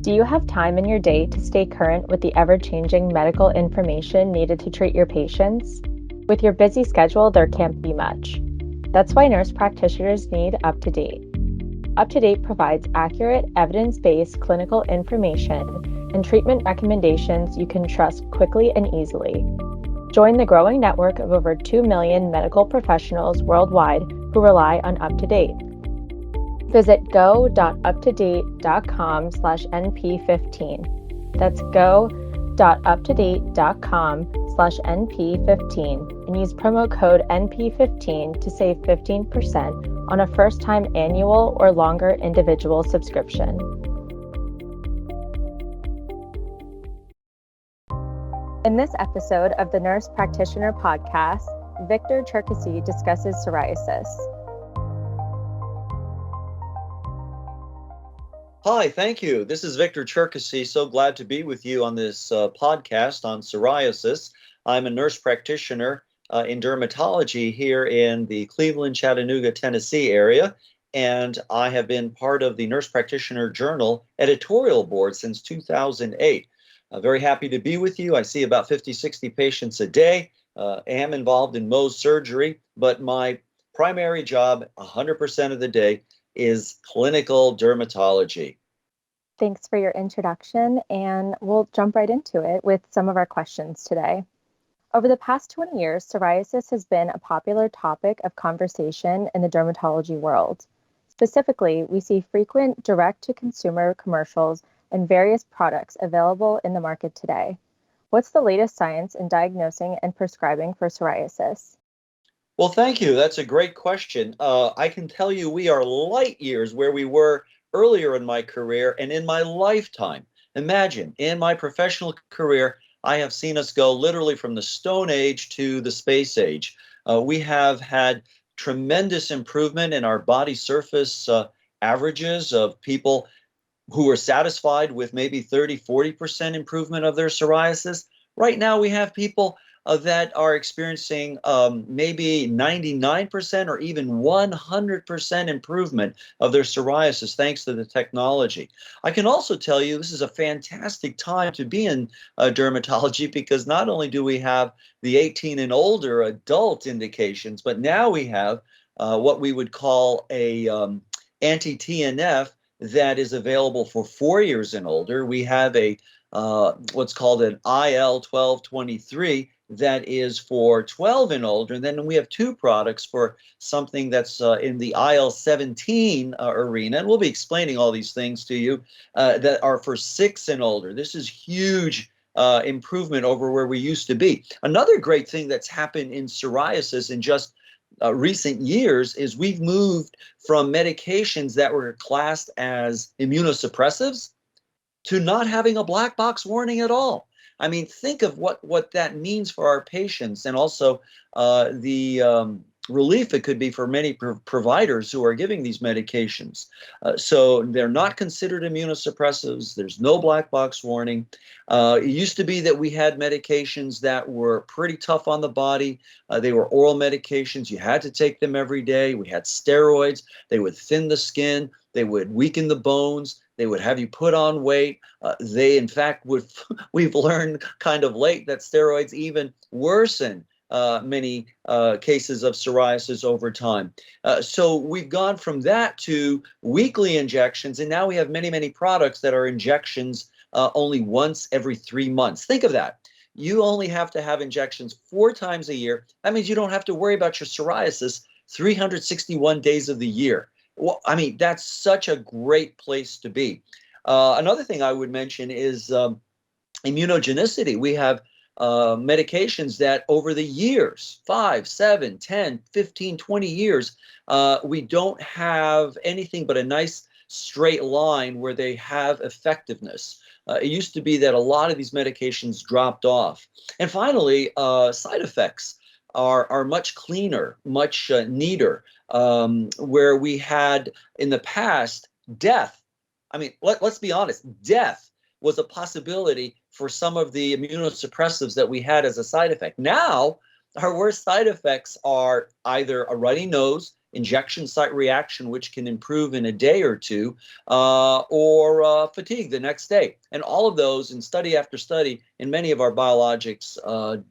Do you have time in your day to stay current with the ever-changing medical information needed to treat your patients? With your busy schedule, there can't be much. That's why nurse practitioners need UpToDate. UpToDate provides accurate, evidence-based clinical information and treatment recommendations you can trust quickly and easily. Join the growing network of over 2 million medical professionals worldwide who rely on UpToDate. Visit go.uptodate.com/NP15. That's go.uptodate.com/NP15 and use promo code NP15 to save 15% on a first-time annual or longer individual subscription. In this episode of the Nurse Practitioner Podcast, Victor Czerkasij discusses psoriasis. Hi, thank you. This is Victor Czerkasij. So glad to be with you on this podcast on psoriasis. I'm a nurse practitioner in dermatology here in the Cleveland, Chattanooga, Tennessee area, and I have been part of the Nurse Practitioner Journal editorial board since 2008. Very happy to be with you. I see about 50, 60 patients a day. Am involved in Mohs surgery, but my primary job 100% of the day is clinical dermatology. Thanks for your introduction, and we'll jump right into it with some of our questions today. Over the past 20 years, psoriasis has been a popular topic of conversation in the dermatology world. Specifically, we see frequent direct-to-consumer commercials and various products available in the market today. What's the latest science in diagnosing and prescribing for psoriasis? Well, thank you. That's a great question. I can tell you we are light years where we were earlier in my career and in my lifetime. Imagine, in my professional career, I have seen us go literally from the Stone Age to the Space Age. We have had tremendous improvement in our body surface averages of people who are satisfied with maybe 30, 40% improvement of their psoriasis. Right now, we have people that are experiencing maybe 99% or even 100% improvement of their psoriasis thanks to the technology. I can also tell you this is a fantastic time to be in dermatology because not only do we have the 18 and older adult indications, but now we have what we would call a anti-TNF that is available for 4 years and older. We have a what's called an IL-1223 that is for 12 and older. And then we have two products for something that's in the IL-17 arena. And we'll be explaining all these things to you that are for 6 and older. This is huge improvement over where we used to be. Another great thing that's happened in psoriasis in just recent years is we've moved from medications that were classed as immunosuppressives to not having a black box warning at all. I mean, think of what that means for our patients and also the relief it could be for many providers who are giving these medications. So they're not considered immunosuppressives. There's no black box warning. It used to be that we had medications that were pretty tough on the body. They were oral medications. You had to take them every day. We had steroids. They would thin the skin. They would weaken the bones. They would have you put on weight. They, in fact, we've learned kind of late that steroids even worsen many cases of psoriasis over time. So we've gone from that to weekly injections, and now we have many, many products that are injections only once every 3 months. Think of that. You only have to have injections 4 times a year. That means you don't have to worry about your psoriasis 361 days of the year. Well, I mean, that's such a great place to be. Another thing I would mention is immunogenicity. We have medications that over the years, 5, 7, 10, 15, 20 years, we don't have anything but a nice straight line where they have effectiveness. It used to be that a lot of these medications dropped off. And finally, side effects are much cleaner, much neater, where we had in the past death. I mean, let's be honest, death was a possibility for some of the immunosuppressives that we had as a side effect. Now, our worst side effects are either a runny nose, injection site reaction, which can improve in a day or two, or fatigue the next day. And all of those, in study after study, in many of our biologics,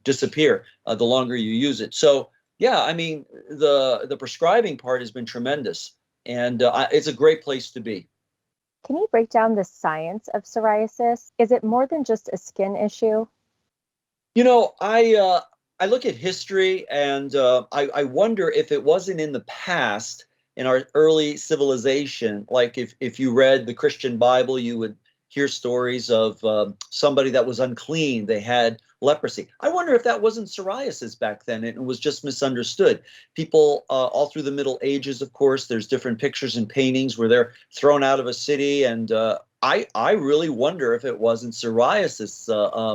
disappear the longer you use it. So, yeah, I mean, the prescribing part has been tremendous, and it's a great place to be. Can you break down the science of psoriasis? Is it more than just a skin issue? You know, I look at history, and I wonder if it wasn't in the past, in our early civilization, like if you read the Christian Bible, you would hear stories of somebody that was unclean. They had leprosy. I wonder if that wasn't psoriasis back then. It was just misunderstood. People all through the Middle Ages, of course, there's different pictures and paintings where they're thrown out of a city, and I really wonder if it wasn't psoriasis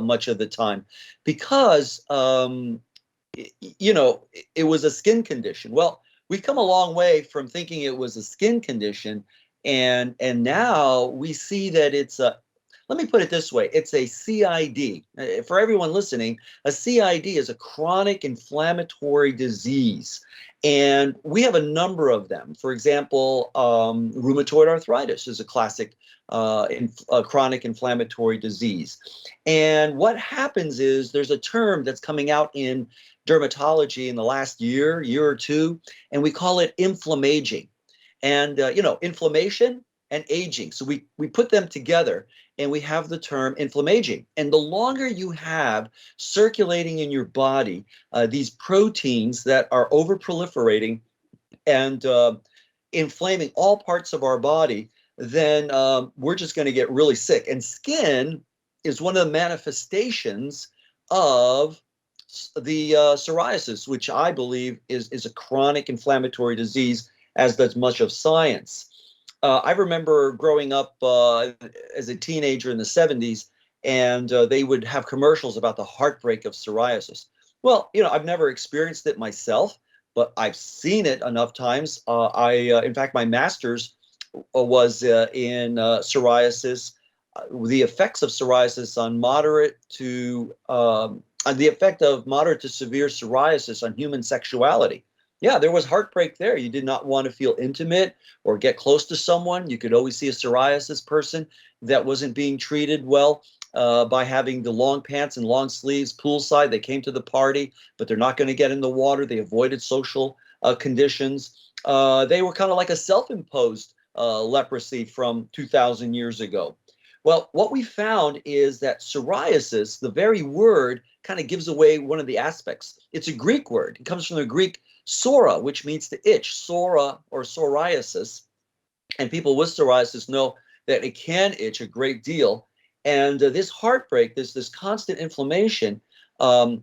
much of the time, because it was a skin condition. Well, we've come a long way from thinking it was a skin condition, and now we see that it's a, let me put it this way, it's a CID. For everyone listening, a CID is a chronic inflammatory disease. And we have a number of them. For example, rheumatoid arthritis is a classic chronic inflammatory disease. And what happens is there's a term that's coming out in dermatology in the last year or two, and we call it inflammaging. And, inflammation and aging. So we put them together, and we have the term inflammaging. And the longer you have circulating in your body these proteins that are overproliferating and inflaming all parts of our body, then we're just going to get really sick. And skin is one of the manifestations of the psoriasis, which I believe is a chronic inflammatory disease, as does much of science. I remember growing up as a teenager in the 70s, and they would have commercials about the heartbreak of psoriasis. Well, I've never experienced it myself, but I've seen it enough times. In fact, my master's was in psoriasis, the effects of psoriasis on the effect of moderate to severe psoriasis on human sexuality. Yeah, there was heartbreak there. You did not want to feel intimate or get close to someone. You could always see a psoriasis person that wasn't being treated well by having the long pants and long sleeves poolside. They came to the party, but they're not going to get in the water. They avoided social conditions. They were kind of like a self-imposed leprosy from 2,000 years ago. Well, what we found is that psoriasis, the very word, kind of gives away one of the aspects. It's a Greek word. It comes from the Greek psora, which means to itch, psora or psoriasis. And people with psoriasis know that it can itch a great deal. And this heartbreak, this constant inflammation,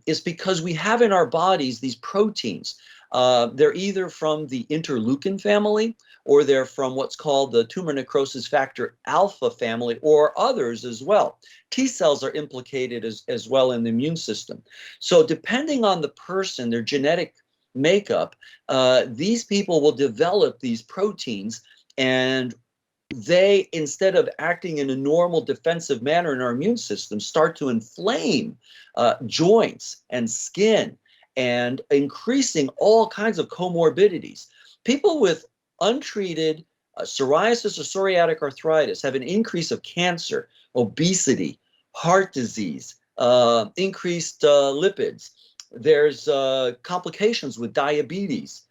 is because we have in our bodies these proteins. They're either from the interleukin family, or they're from what's called the tumor necrosis factor alpha family, or others as well. T cells are implicated as well in the immune system. So depending on the person, their genetic makeup, these people will develop these proteins, and they, instead of acting in a normal defensive manner in our immune system, start to inflame joints and skin, and increasing all kinds of comorbidities. People with untreated psoriasis or psoriatic arthritis have an increase of cancer, obesity, heart disease, increased lipids. There's complications with diabetes,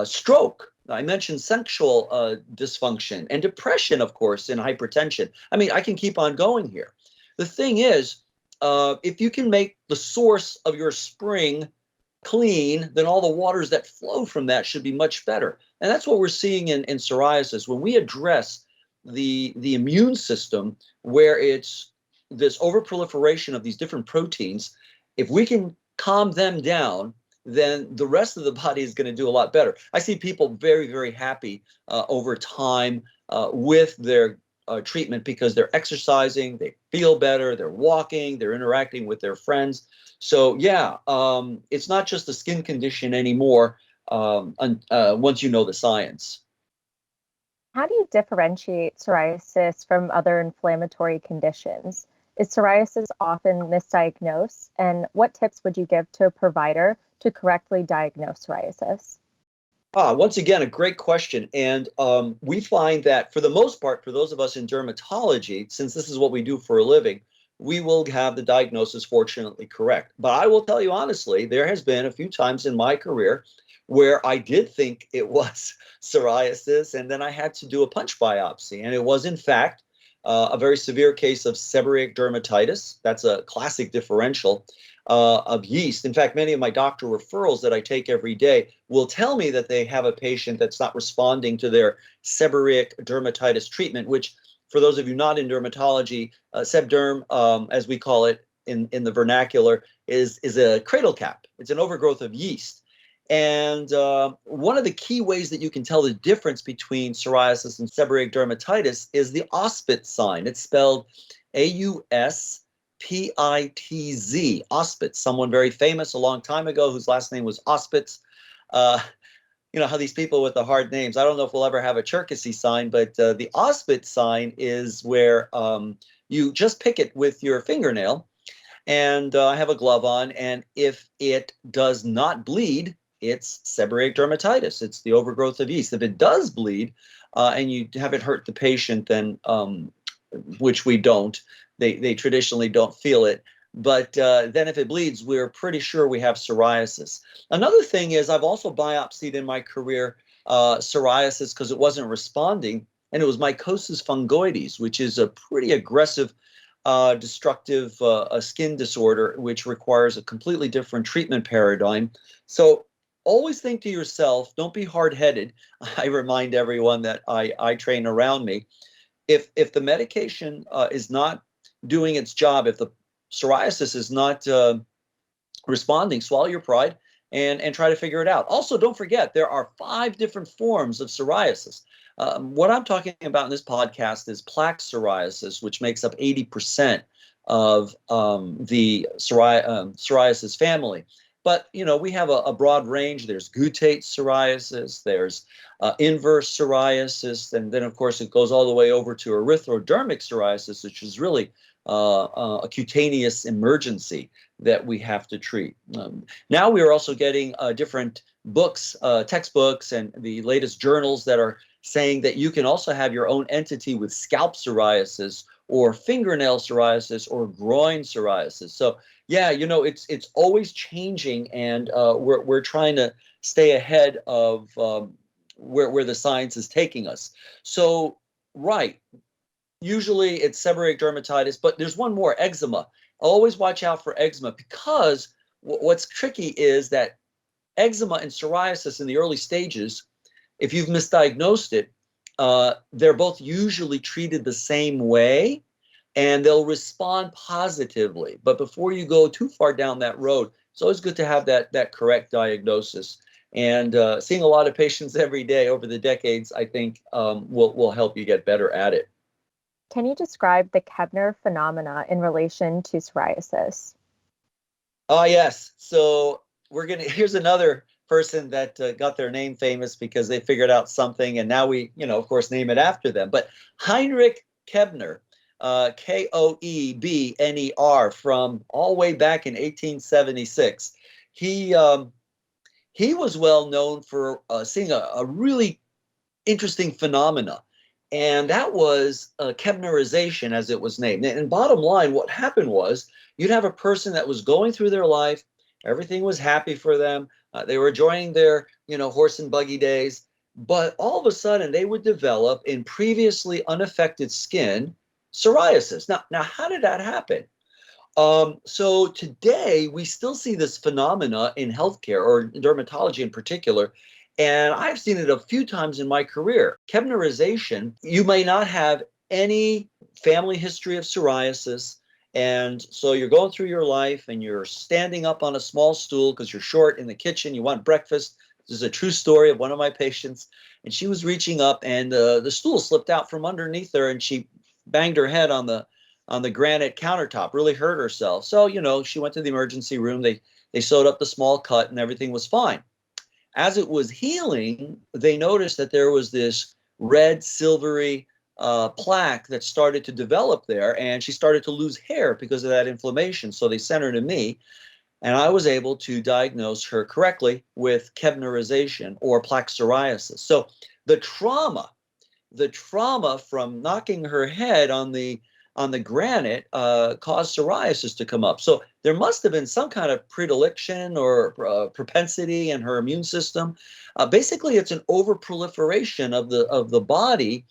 stroke. I mentioned sexual dysfunction, and depression, of course, and hypertension. I mean, I can keep on going here. The thing is, if you can make the source of your spring clean, then all the waters that flow from that should be much better. And that's what we're seeing in psoriasis. When we address the immune system, where it's this overproliferation of these different proteins, if we can calm them down, then the rest of the body is going to do a lot better. I see people very, very happy over time with their treatment, because they're exercising, they feel better, they're walking, they're interacting with their friends. So yeah, it's not just a skin condition anymore once you know the science. How do you differentiate psoriasis from other inflammatory conditions? Is psoriasis often misdiagnosed? And what tips would you give to a provider to correctly diagnose psoriasis? Once again, a great question. And we find that for the most part, for those of us in dermatology, since this is what we do for a living, we will have the diagnosis fortunately correct. But I will tell you honestly, there has been a few times in my career where I did think it was psoriasis, and then I had to do a punch biopsy. And it was, in fact, a very severe case of seborrheic dermatitis. That's a classic differential of yeast. In fact, many of my doctor referrals that I take every day will tell me that they have a patient that's not responding to their seborrheic dermatitis treatment, which, for those of you not in dermatology, sebderm, as we call it in the vernacular, is a cradle cap. It's an overgrowth of yeast. And one of the key ways that you can tell the difference between psoriasis and seborrheic dermatitis is the Auspitz sign. It's spelled Auspitz, Auspitz. Someone very famous a long time ago whose last name was Auspitz. You know how these people with the hard names, I don't know if we'll ever have a Czerkasij sign, but the Auspitz sign is where you just pick it with your fingernail, and I have a glove on, and if it does not bleed, it's seborrheic dermatitis. It's the overgrowth of yeast. If it does bleed and you haven't hurt the patient, then, which we don't, they traditionally don't feel it. But then if it bleeds, we're pretty sure we have psoriasis. Another thing is I've also biopsied in my career psoriasis because it wasn't responding, and it was mycosis fungoides, which is a pretty aggressive destructive skin disorder, which requires a completely different treatment paradigm. So always think to yourself, don't be hard-headed. I remind everyone that I train around me. If the medication is not doing its job, if the psoriasis is not responding, swallow your pride and try to figure it out. Also, don't forget, there are 5 different forms of psoriasis. What I'm talking about in this podcast is plaque psoriasis, which makes up 80% of the psoriasis family. But, you know, we have a broad range. There's guttate psoriasis, there's inverse psoriasis, and then, of course, it goes all the way over to erythrodermic psoriasis, which is really a cutaneous emergency that we have to treat. Now we are also getting different books, textbooks, and the latest journals that are saying that you can also have your own entity with scalp psoriasis or fingernail psoriasis or groin psoriasis. So yeah, you know, it's always changing, and we're trying to stay ahead of where the science is taking us. So right, usually it's seborrheic dermatitis, but there's one more, eczema. Always watch out for eczema, because what's tricky is that eczema and psoriasis in the early stages, if you've misdiagnosed it, they're both usually treated the same way, and they'll respond positively. But before you go too far down that road, it's always good to have that correct diagnosis. And seeing a lot of patients every day over the decades, I think will help you get better at it. Can you describe the Kepner phenomena in relation to psoriasis? Yes. So here's another person that got their name famous because they figured out something, and now we, of course, name it after them. But Heinrich Kepner, Koebner, from all the way back in 1876, he was well known for seeing a really interesting phenomena, and that was kepnerization, as it was named. And bottom line, what happened was you'd have a person that was going through their life, everything was happy for them, they were enjoying their horse and buggy days, but all of a sudden they would develop in previously unaffected skin psoriasis. Now, how did that happen? So today we still see this phenomena in healthcare, or dermatology in particular, and I've seen it a few times in my career. Kepnerization, you may not have any family history of psoriasis, and so you're going through your life and you're standing up on a small stool because you're short in the kitchen, you want breakfast. This is a true story of one of my patients, and she was reaching up, and the stool slipped out from underneath her, and she banged her head on the granite countertop, really hurt herself. So, she went to the emergency room. They sewed up the small cut and everything was fine. As it was healing, they noticed that there was this red, silvery plaque that started to develop there, and she started to lose hair because of that inflammation. So they sent her to me. And I was able to diagnose her correctly with kepnerization or plaque psoriasis. So the trauma from knocking her head on the granite caused psoriasis to come up. So there must have been some kind of predilection or propensity in her immune system. Basically, it's an overproliferation of the body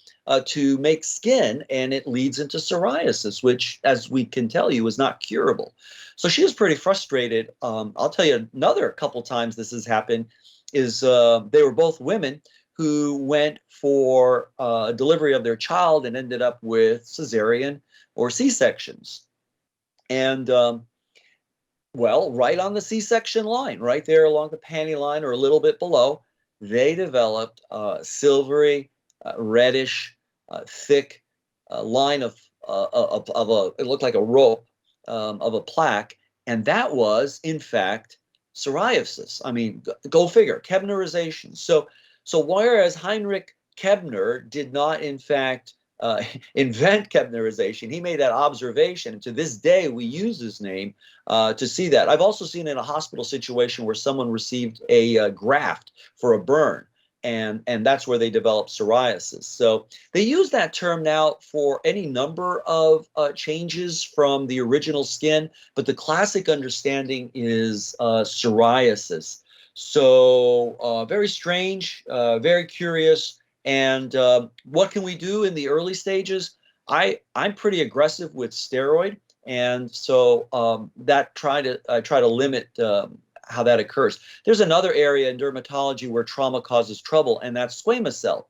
to make skin, and it leads into psoriasis, which, as we can tell you, is not curable. So she was pretty frustrated. I'll tell you another couple times this has happened. Is they were both women who went for delivery of their child and ended up with cesarean or C-sections. And well, right on the C-section line, right there along the panty line or a little bit below, they developed silvery, reddish, thick line of it looked like a rope of a plaque. And that was, in fact, psoriasis. I mean, go figure, kepnerization. So whereas Heinrich Kepner did not, in fact, invent kepnerization, he made that observation. And to this day, we use his name to see that. I've also seen in a hospital situation where someone received a graft for a burn, and that's where they developed psoriasis. So they use that term now for any number of changes from the original skin, but the classic understanding is psoriasis. So very strange, very curious. And what can we do in the early stages? I'm pretty aggressive with steroid, and so I try to limit how that occurs. There's another area in dermatology where trauma causes trouble, and that's squamous cell.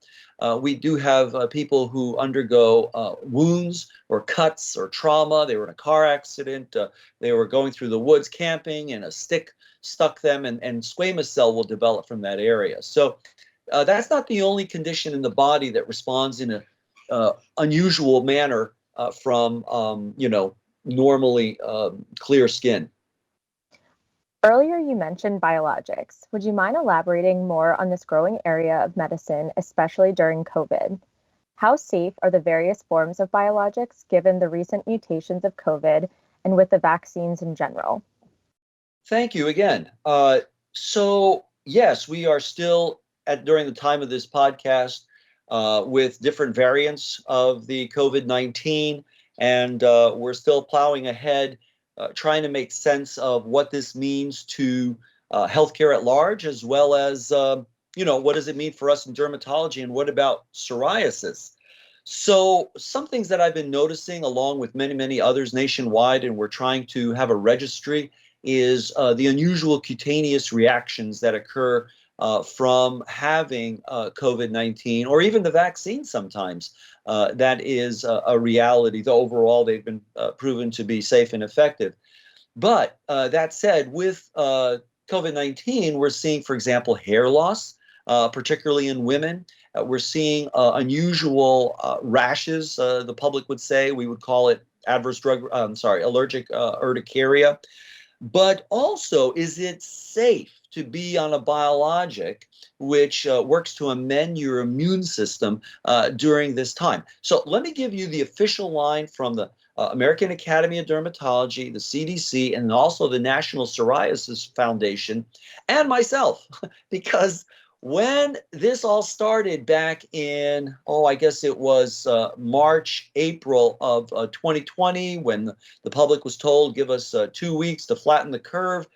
We do have people who undergo wounds or cuts or trauma. They were in a car accident. They were going through the woods camping, and a stick stuck them, and squamous cell will develop from that area. So that's not the only condition in the body that responds in a unusual manner from normally clear skin. Earlier, you mentioned biologics. Would you mind elaborating more on this growing area of medicine, especially during COVID? How safe are the various forms of biologics given the recent mutations of COVID and with the vaccines in general? Thank you again. So yes, we are still during the time of this podcast with different variants of the COVID-19, and we're still plowing ahead, trying to make sense of what this means to healthcare at large, as well as what does it mean for us in dermatology, and what about psoriasis? So some things that I've been noticing, along with many, many others nationwide, and we're trying to have a registry, is the unusual cutaneous reactions that occur from having COVID-19, or even the vaccine sometimes. That is a reality, though overall they've been proven to be safe and effective. But that said, with COVID-19, we're seeing, for example, hair loss, particularly in women. We're seeing unusual rashes, the public would say. We would call it allergic urticaria. But also, is it safe to be on a biologic which works to amend your immune system during this time? So let me give you the official line from the American Academy of Dermatology, the CDC, and also the National Psoriasis Foundation, and myself, because when this all started back in, I guess it was March, April of 2020, when the public was told, give us 2 weeks to flatten the curve,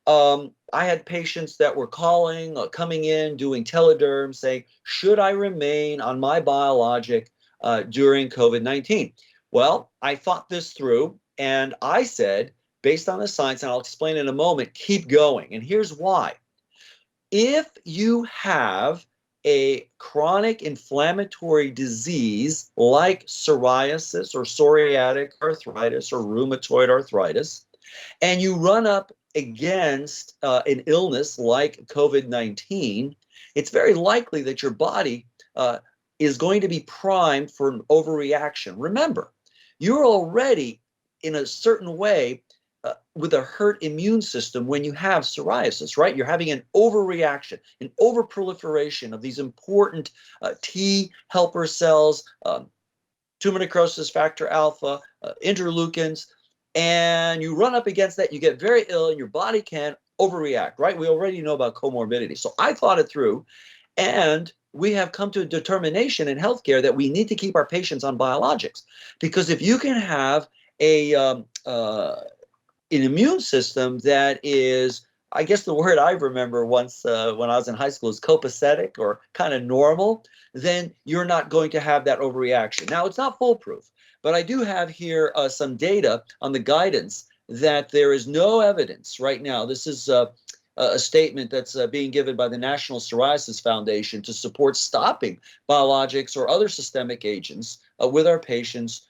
I had patients that were coming in, doing telederm, saying, should I remain on my biologic during COVID-19? Well, I thought this through, and I said, based on the science, and I'll explain in a moment, keep going. And here's why. If you have a chronic inflammatory disease like psoriasis or psoriatic arthritis or rheumatoid arthritis, and you run up against an illness like COVID-19, it's very likely that your body is going to be primed for an overreaction. Remember, you're already in a certain way with a hurt immune system when you have psoriasis, right? You're having an overreaction, an overproliferation of these important T helper cells, tumor necrosis factor alpha, interleukins. and you run up against that, you get very ill, and your body can overreact, right? We already know about comorbidity. So I thought it through, and we have come to a determination in healthcare that we need to keep our patients on biologics, because if you can have an immune system that is, I guess the word I remember once when I was in high school is copacetic, or kind of normal, then you're not going to have that overreaction. Now, it's not foolproof, but I do have here some data on the guidance that there is no evidence right now. This is a statement that's being given by the National Psoriasis Foundation to support stopping biologics or other systemic agents with our patients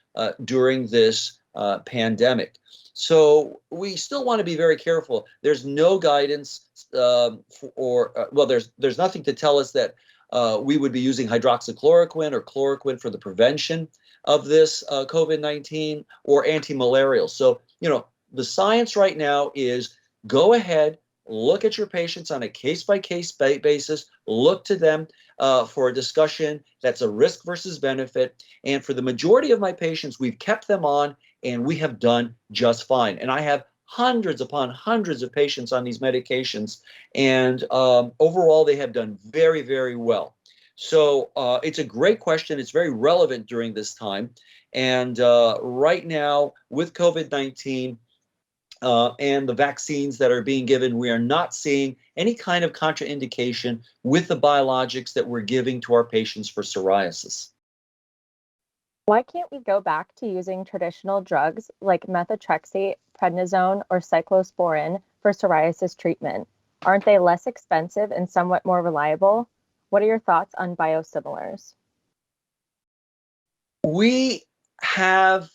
during this pandemic. So we still want to be very careful. There's no guidance there's nothing to tell us that we would be using hydroxychloroquine or chloroquine for the prevention of this COVID-19 or anti-malarial. So, the science right now is go ahead, look at your patients on a case-by-case basis, look to them for a discussion that's a risk versus benefit. And for the majority of my patients, we've kept them on, and we have done just fine. And I have hundreds upon hundreds of patients on these medications, and overall, they have done very, very well. So it's a great question. It's very relevant during this time. And right now, with COVID-19, and the vaccines that are being given, we are not seeing any kind of contraindication with the biologics that we're giving to our patients for psoriasis. Why can't we go back to using traditional drugs like methotrexate, prednisone, or cyclosporin for psoriasis treatment? Aren't they less expensive and somewhat more reliable? What are your thoughts on biosimilars? We have,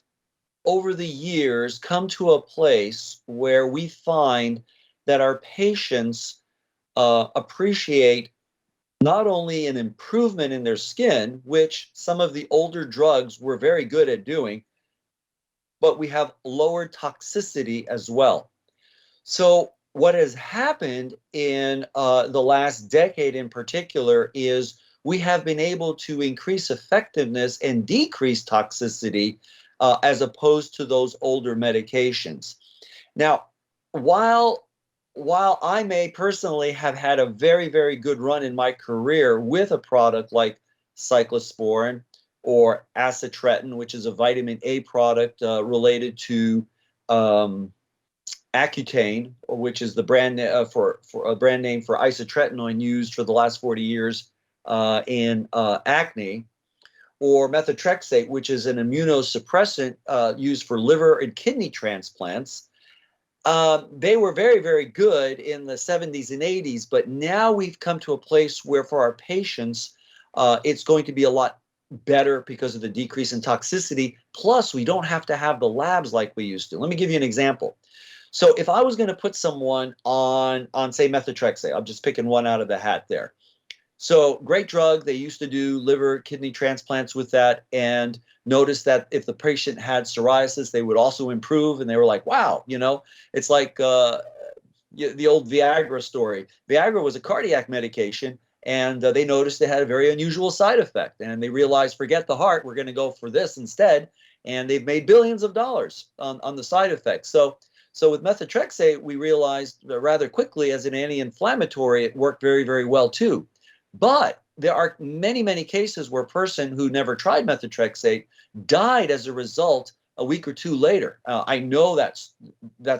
over the years, come to a place where we find that our patients appreciate not only an improvement in their skin, which some of the older drugs were very good at doing, but we have lower toxicity as well. So what has happened in the last decade in particular is we have been able to increase effectiveness and decrease toxicity as opposed to those older medications. Now, while I may personally have had a very, very good run in my career with a product like cyclosporin or acitretin, which is a vitamin A product related to Accutane, which is the brand for a brand name for isotretinoin used for the last 40 years in acne, or methotrexate, which is an immunosuppressant used for liver and kidney transplants. They were very, very good in the 70s and 80s, but now we've come to a place where for our patients, it's going to be a lot better because of the decrease in toxicity. Plus, we don't have to have the labs like we used to. Let me give you an example. So if I was going to put someone on say, methotrexate, I'm just picking one out of the hat there. So great drug. They used to do liver, kidney transplants with that, and noticed that if the patient had psoriasis, they would also improve. And they were like, wow, it's like the old Viagra story. Viagra was a cardiac medication, and they noticed it had a very unusual side effect. And they realized, forget the heart, we're going to go for this instead. And they've made billions of dollars on the side effects. So with methotrexate, we realized rather quickly as an anti-inflammatory, it worked very, very well too. But there are many, many cases where a person who never tried methotrexate died as a result a week or two later. I know that's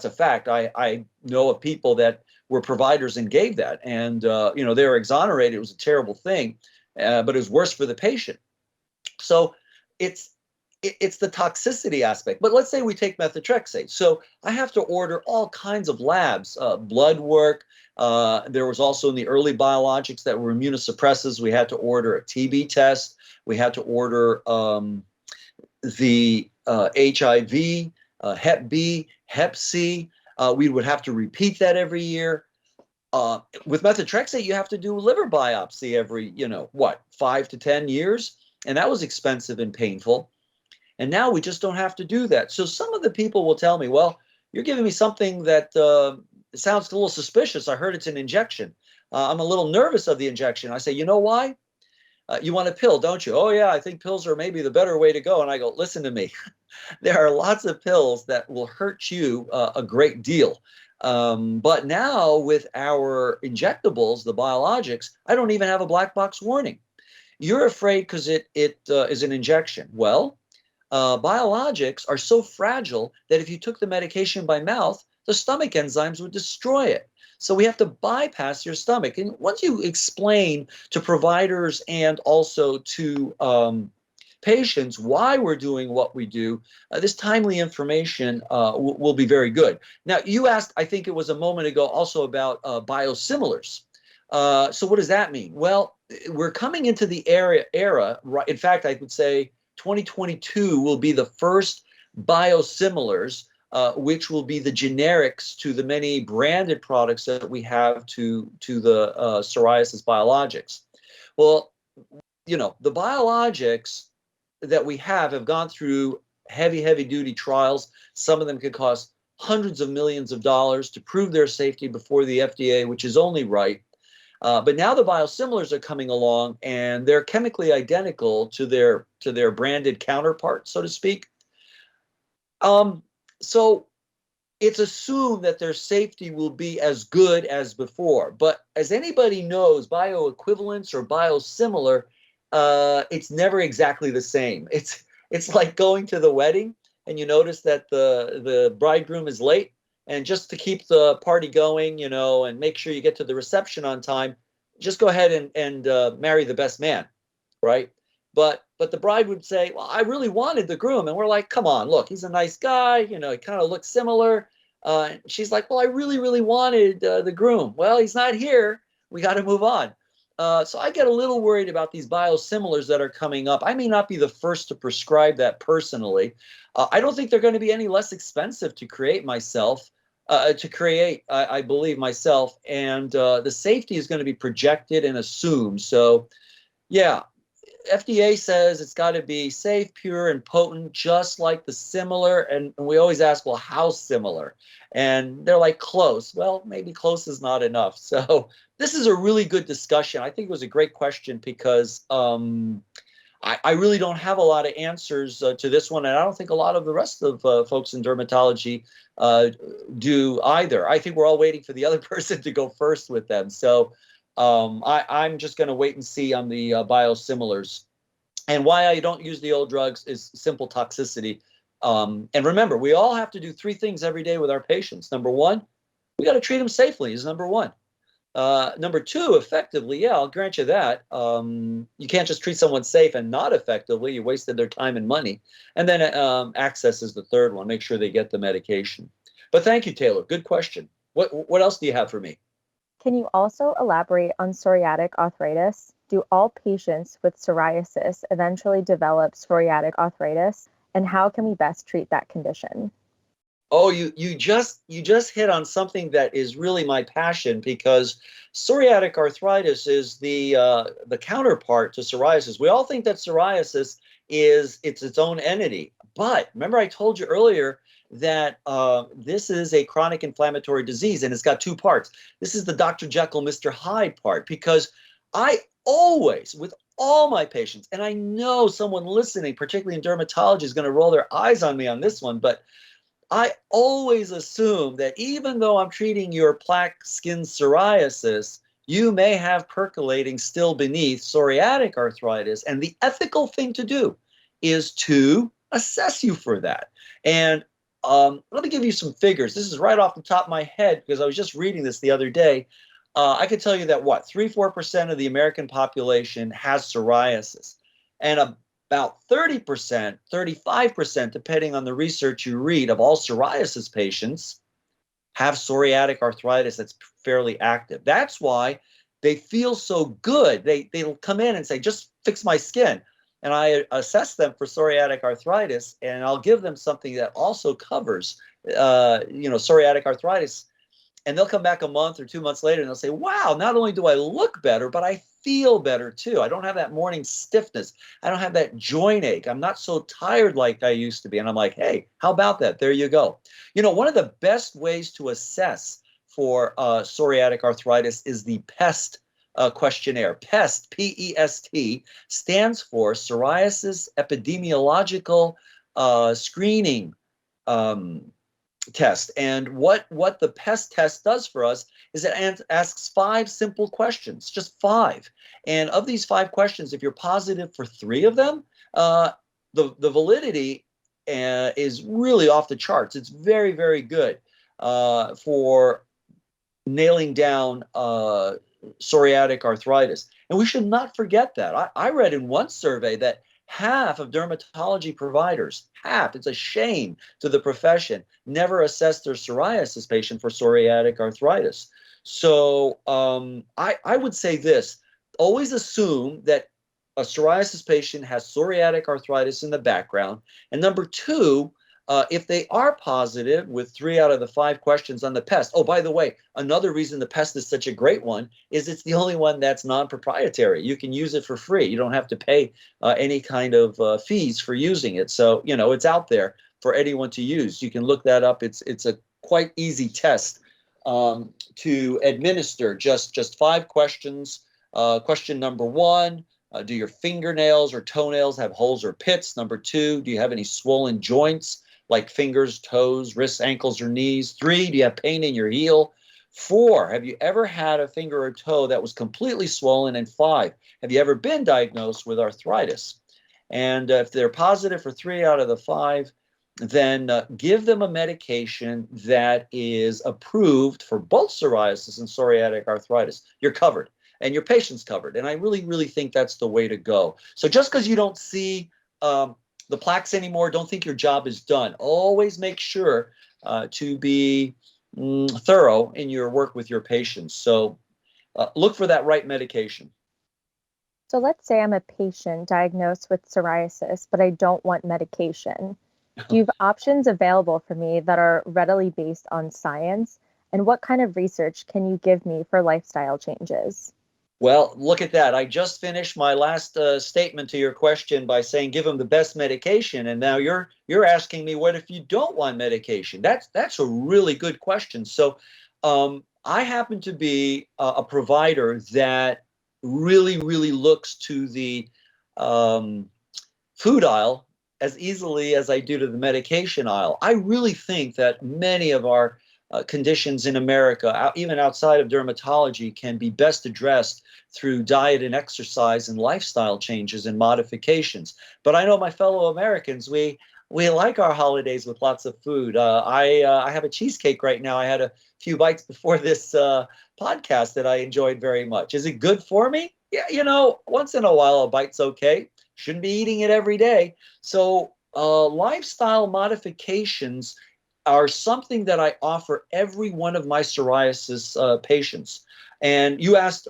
a fact. I know of people that were providers and gave that, and they were exonerated. It was a terrible thing, but it was worse for the patient. So it's the toxicity aspect. But let's say we take methotrexate. So I have to order all kinds of labs, blood work. There was also in the early biologics that were immunosuppressants. We had to order a TB test. We had to order the HIV, Hep B, Hep C. We would have to repeat that every year. With methotrexate, you have to do a liver biopsy every, 5 to 10 years. And that was expensive and painful. And now we just don't have to do that. So some of the people will tell me, well, you're giving me something that sounds a little suspicious. I heard it's an injection. I'm a little nervous of the injection. I say, you know why? You want a pill, don't you? Oh, yeah, I think pills are maybe the better way to go. And I go, listen to me. There are lots of pills that will hurt you a great deal. But now with our injectables, the biologics, I don't even have a black box warning. You're afraid because it is an injection. Well, biologics are so fragile that if you took the medication by mouth, the stomach enzymes would destroy it. So we have to bypass your stomach. And once you explain to providers and also to patients why we're doing what we do, this timely information will be very good. Now, you asked, I think it was a moment ago, also about biosimilars. So what does that mean? Well, we're coming into the era, right? In fact, I would say 2022 will be the first biosimilars, which will be the generics to the many branded products that we have to the psoriasis biologics. Well, the biologics that we have gone through heavy duty trials. Some of them could cost hundreds of millions of dollars to prove their safety before the FDA, which is only right. But now the biosimilars are coming along, and they're chemically identical to their branded counterpart, so to speak. So it's assumed that their safety will be as good as before. But as anybody knows, bioequivalence or biosimilar, it's never exactly the same. It's like going to the wedding and you notice that the bridegroom is late, and just to keep the party going, and make sure you get to the reception on time, just go ahead and marry the best man, right? But the bride would say, well, I really wanted the groom. And we're like, come on, look, he's a nice guy. He kind of looks similar. She's like, well, I really wanted the groom. Well, he's not here. We got to move on. So I get a little worried about these biosimilars that are coming up. I may not be the first to prescribe that personally. I don't think they're going to be any less expensive to create I believe myself. And the safety is going to be projected and assumed. So, yeah. FDA says it's got to be safe, pure, and potent, just like the similar. And we always ask, well, how similar? And they're like, close. Well, maybe close is not enough. So this is a really good discussion. I think it was a great question because I really don't have a lot of answers to this one. And I don't think a lot of the rest of folks in dermatology do either. I think we're all waiting for the other person to go first with them. So I'm just going to wait and see on the biosimilars. And why I don't use the old drugs is simple toxicity. And remember, we all have to do 3 things every day with our patients. Number 1, we got to treat them safely is number 1. Number 2, effectively, yeah, I'll grant you that. You can't just treat someone safe and not effectively. You wasted their time and money. And then access is the third one. Make sure they get the medication. But thank you, Taylor. Good question. What else do you have for me? Can you also elaborate on psoriatic arthritis? Do all patients with psoriasis eventually develop psoriatic arthritis? And how can we best treat that condition? Oh, you just hit on something that is really my passion, because psoriatic arthritis is the counterpart to psoriasis. We all think that psoriasis is its own entity, but remember I told you earlier that this is a chronic inflammatory disease, and it's got 2 parts. This is the Dr. Jekyll, Mr. Hyde part, because I always, with all my patients, and I know someone listening, particularly in dermatology, is going to roll their eyes on me on this one, but I always assume that even though I'm treating your plaque skin psoriasis, you may have percolating still beneath psoriatic arthritis, and the ethical thing to do is to assess you for that. And let me give you some figures. This is right off the top of my head because I was just reading this the other day. I could tell you that 3-4% of the American population has psoriasis, and about 30%, 35%, depending on the research you read, of all psoriasis patients have psoriatic arthritis that's fairly active. That's why they feel so good. They'll come in and say, just fix my skin. And I assess them for psoriatic arthritis, and I'll give them something that also covers, psoriatic arthritis. And they'll come back a month or 2 months later, and they'll say, wow, not only do I look better, but I feel better too. I don't have that morning stiffness. I don't have that joint ache. I'm not so tired like I used to be. And I'm like, hey, how about that? There you go. One of the best ways to assess for psoriatic arthritis is the PEST questionnaire. PEST, P-E-S-T, stands for Psoriasis Epidemiological Screening Test. And what the PEST test does for us is it asks 5 simple questions, just 5. And of these 5 questions, if you're positive for 3 of them, the validity is really off the charts. It's very, very good for nailing down psoriatic arthritis. And we should not forget that. I read in one survey that half of dermatology providers, it's a shame to the profession, never assessed their psoriasis patient for psoriatic arthritis. So I would say this, always assume that a psoriasis patient has psoriatic arthritis in the background. And number 2, if they are positive with 3 out of the 5 questions on the PEST. Oh, by the way, another reason the PEST is such a great one is it's the only one that's non-proprietary. You can use it for free. You don't have to pay any kind of fees for using it. So, it's out there for anyone to use. You can look that up. It's a quite easy test to administer. Just 5 questions. Question number 1. Do your fingernails or toenails have holes or pits? Number 2, do you have any swollen joints like fingers, toes, wrists, ankles, or knees? 3, do you have pain in your heel? 4, have you ever had a finger or toe that was completely swollen? And 5, have you ever been diagnosed with arthritis? And if they're positive for 3 out of the 5, then give them a medication that is approved for both psoriasis and psoriatic arthritis. You're covered. And your patient's covered. And I really, really think that's the way to go. So just because you don't see the plaques anymore, don't think your job is done. Always make sure to be thorough in your work with your patients. So look for that right medication. So let's say I'm a patient diagnosed with psoriasis, but I don't want medication. Do you have options available for me that are readily based on science? And what kind of research can you give me for lifestyle changes? Well, look at that. I just finished my last statement to your question by saying give them the best medication, and now you're asking me what if you don't want medication? That's a really good question. So I happen to be a provider that really, really looks to the food aisle as easily as I do to the medication aisle. I really think that many of our conditions in America, even outside of dermatology, can be best addressed through diet and exercise and lifestyle changes and modifications. But I know my fellow Americans, we like our holidays with lots of food. I have a cheesecake right now. I had a few bites before this podcast that I enjoyed very much. Is it good for me? Yeah, once in a while a bite's okay. Shouldn't be eating it every day. So lifestyle modifications are something that I offer every one of my psoriasis patients. And you asked,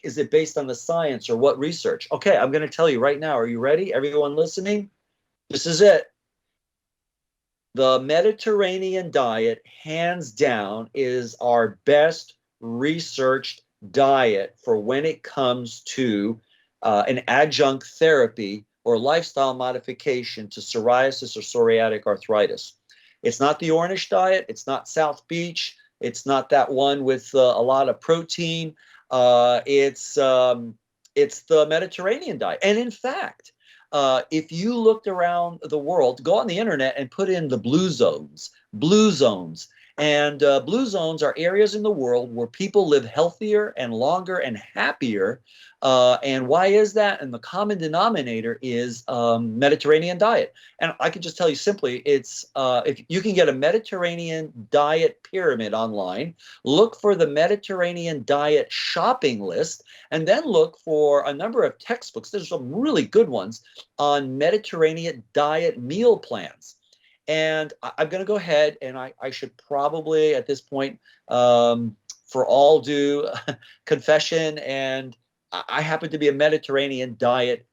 is it based on the science or what research? Okay, I'm going to tell you right now. Are you ready? Everyone listening? This is it. The Mediterranean diet, hands down, is our best researched diet for when it comes to an adjunct therapy or lifestyle modification to psoriasis or psoriatic arthritis. It's not the Ornish diet. It's not South Beach. It's not that one with a lot of protein. It's the Mediterranean diet. And in fact, if you looked around the world, go on the internet and put in the blue zones. And blue zones are areas in the world where people live healthier and longer and happier. And why is that? And the common denominator is Mediterranean diet. And I can just tell you simply, it's if you can get a Mediterranean diet pyramid online, look for the Mediterranean diet shopping list, and then look for a number of textbooks. There's some really good ones on Mediterranean diet meal plans. And I'm going to go ahead and I should probably at this point, for all due confession, and I happen to be a Mediterranean diet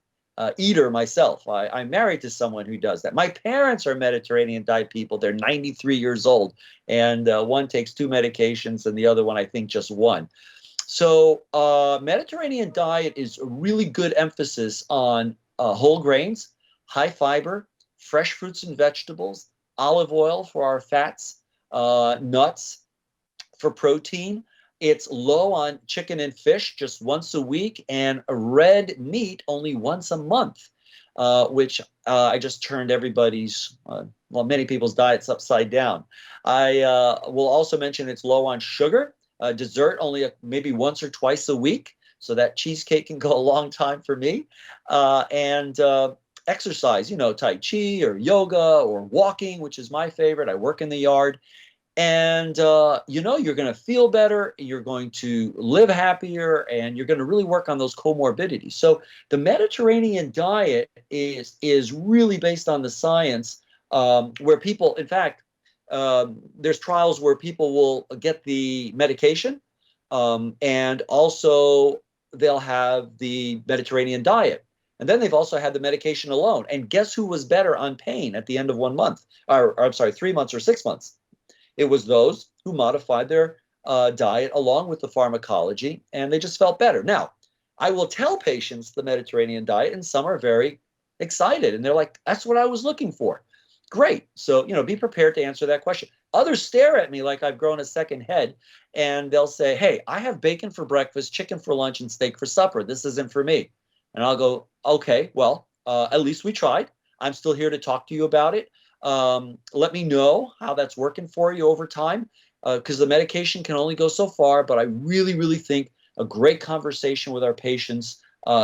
eater myself. I'm married to someone who does that. My parents are Mediterranean diet people. They're 93 years old, and one takes 2 medications and the other one, I think, just 1. So Mediterranean diet is a really good emphasis on whole grains, high fiber, fresh fruits and vegetables, olive oil for our fats, nuts for protein, It's low on chicken and fish just once a week, and a red meat only once a month, which I just turned everybody's, many people's diets upside down. I will also mention it's low on sugar. Dessert only maybe once or twice a week. So that cheesecake can go a long time for me. And exercise, Tai Chi or yoga or walking, which is my favorite. I work in the yard. And, you're going to feel better, you're going to live happier, and you're going to really work on those comorbidities. So the Mediterranean diet is really based on the science, where people, in fact, there's trials where people will get the medication, and also they'll have the Mediterranean diet. And then they've also had the medication alone. And guess who was better on pain at the end of 1 month? Or I'm sorry, 3 months or 6 months? It was those who modified their diet along with the pharmacology, and they just felt better. Now, I will tell patients the Mediterranean diet, and some are very excited, and they're like, that's what I was looking for. Great. So, be prepared to answer that question. Others stare at me like I've grown a second head, and they'll say, hey, I have bacon for breakfast, chicken for lunch, and steak for supper. This isn't for me. And I'll go, okay, well, at least we tried. I'm still here to talk to you about it. Let me know how that's working for you over time, because the medication can only go so far. But I really, really think a great conversation with our patients,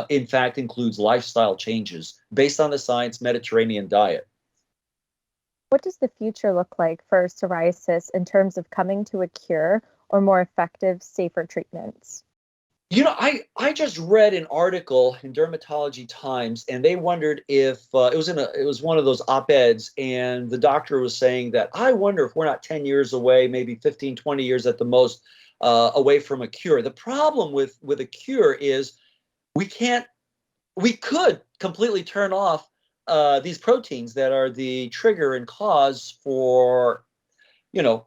in fact, includes lifestyle changes based on the science Mediterranean diet. What does the future look like for psoriasis in terms of coming to a cure or more effective, safer treatments? I just read an article in Dermatology Times, and they wondered if it was one of those op-eds, and the doctor was saying that I wonder if we're not 10 years away, maybe 15, 20 years at the most, away from a cure. The problem with a cure is we could completely turn off these proteins that are the trigger and cause for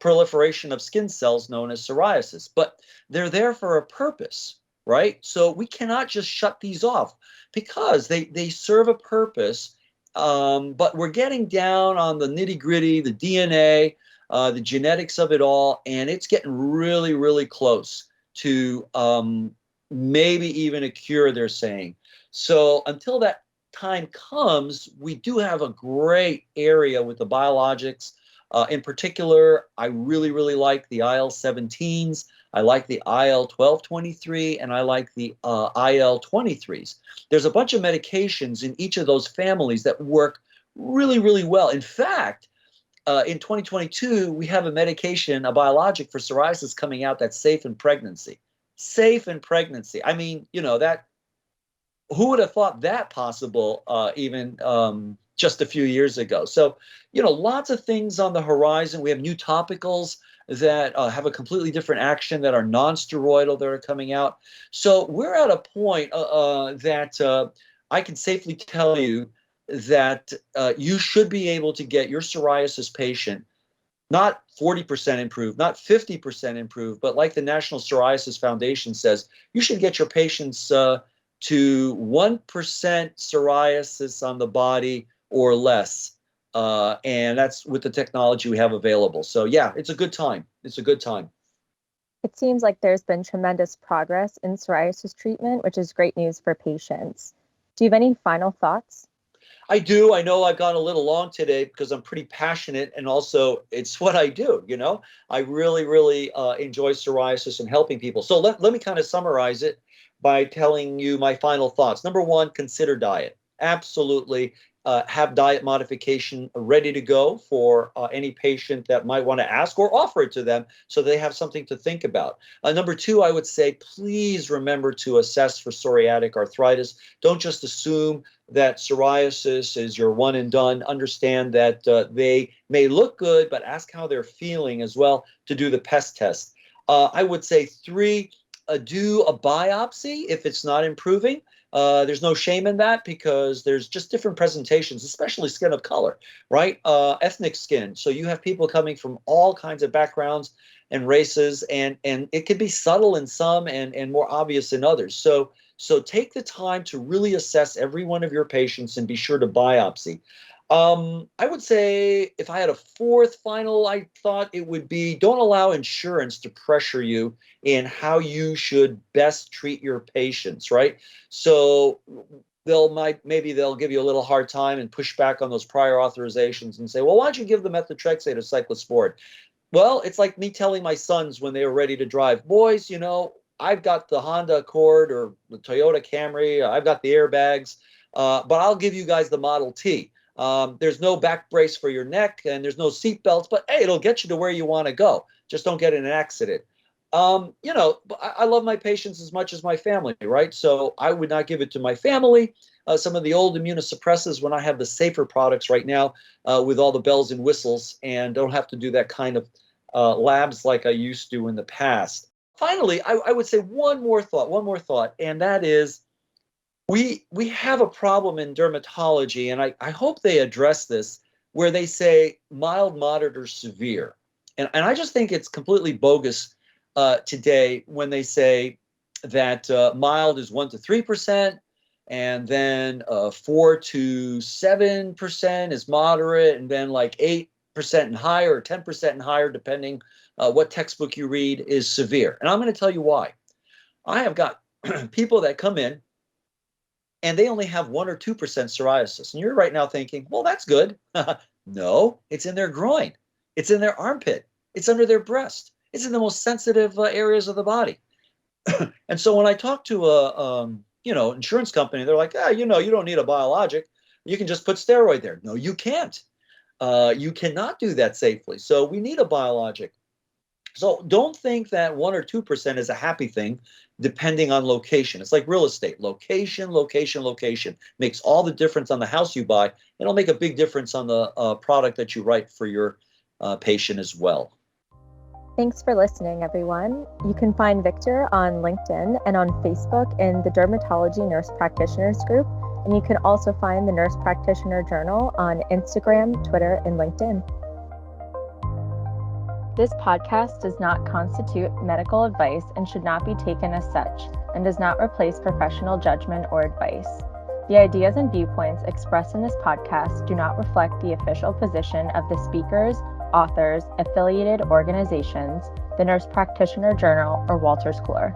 proliferation of skin cells known as psoriasis, but they're there for a purpose. Right? So we cannot just shut these off because they serve a purpose, but we're getting down on the nitty gritty, the DNA, the genetics of it all, and it's getting really, really close to maybe even a cure, they're saying. So until that time comes, we do have a great area with the biologics. In particular, I really, really like the IL-17s. I like the IL-12/23, and I like the IL-23s. There's a bunch of medications in each of those families that work really, really well. In fact, in 2022, we have a medication, a biologic for psoriasis coming out that's safe in pregnancy. Safe in pregnancy. I mean, that, who would have thought that possible even just a few years ago? So, lots of things on the horizon. We have new topicals that have a completely different action, that are non-steroidal, that are coming out. So we're at a point that I can safely tell you that you should be able to get your psoriasis patient not 40% improved, not 50% improved, but like the National Psoriasis Foundation says, you should get your patients to 1% psoriasis on the body or less. And that's with the technology we have available. So yeah, it's a good time. It's a good time. It seems like there's been tremendous progress in psoriasis treatment, which is great news for patients. Do you have any final thoughts? I do. I know I've gone a little long today because I'm pretty passionate, and also it's what I do. I really, really enjoy psoriasis and helping people. So let me kind of summarize it by telling you my final thoughts. Number one, consider diet. Absolutely. Have diet modification ready to go for any patient that might want to ask, or offer it to them so they have something to think about. Number two, I would say, please remember to assess for psoriatic arthritis. Don't just assume that psoriasis is your one and done. Understand that they may look good, but ask how they're feeling as well to do the pest test. I would say three, do a biopsy if it's not improving. There's no shame in that because there's just different presentations, especially skin of color, right? Ethnic skin. So you have people coming from all kinds of backgrounds and races, and it can be subtle in some and more obvious in others. So take the time to really assess every one of your patients and be sure to biopsy. I would say if I had a fourth final, I thought it would be don't allow insurance to pressure you in how you should best treat your patients, right? So maybe they'll give you a little hard time and push back on those prior authorizations and say, well, why don't you give them methotrexate or cyclosporin? Well, it's like me telling my sons when they were ready to drive, boys, I've got the Honda Accord or the Toyota Camry, I've got the airbags, but I'll give you guys the Model T. There's no back brace for your neck and there's no seat belts, but hey, it'll get you to where you want to go. Just don't get in an accident. I love my patients as much as my family, right? So I would not give it to my family. Some of the old immunosuppressants when I have the safer products right now with all the bells and whistles and don't have to do that kind of labs like I used to in the past. Finally, I would say one more thought, and that is we have a problem in dermatology, and I hope they address this, where they say mild, moderate, or severe. And I just think it's completely bogus today when they say that mild is 1 to 3%, and then 4 to 7% is moderate, and then like 8% and higher or 10% and higher, depending what textbook you read, is severe. And I'm going to tell you why. I have got people that come in and they only have 1 or 2% psoriasis. And you're right now thinking, well, that's good. No, it's in their groin. It's in their armpit. It's under their breast. It's in the most sensitive areas of the body. And so when I talk to a insurance company, they're like, you don't need a biologic. You can just put steroid there. No, you can't. You cannot do that safely. So we need a biologic. So don't think that 1 or 2% is a happy thing, depending on location. It's like real estate. Location makes all the difference on the house you buy. It'll make a big difference on the product that you write for your patient as well. Thanks for listening, everyone. You can find Victor on LinkedIn and on Facebook in the Dermatology Nurse Practitioners group. And you can also find the Nurse Practitioner Journal on Instagram, Twitter, and LinkedIn. This podcast does not constitute medical advice and should not be taken as such, and does not replace professional judgment or advice. The ideas and viewpoints expressed in this podcast do not reflect the official position of the speakers, authors, affiliated organizations, the Nurse Practitioner Journal, or Wolters Kluwer.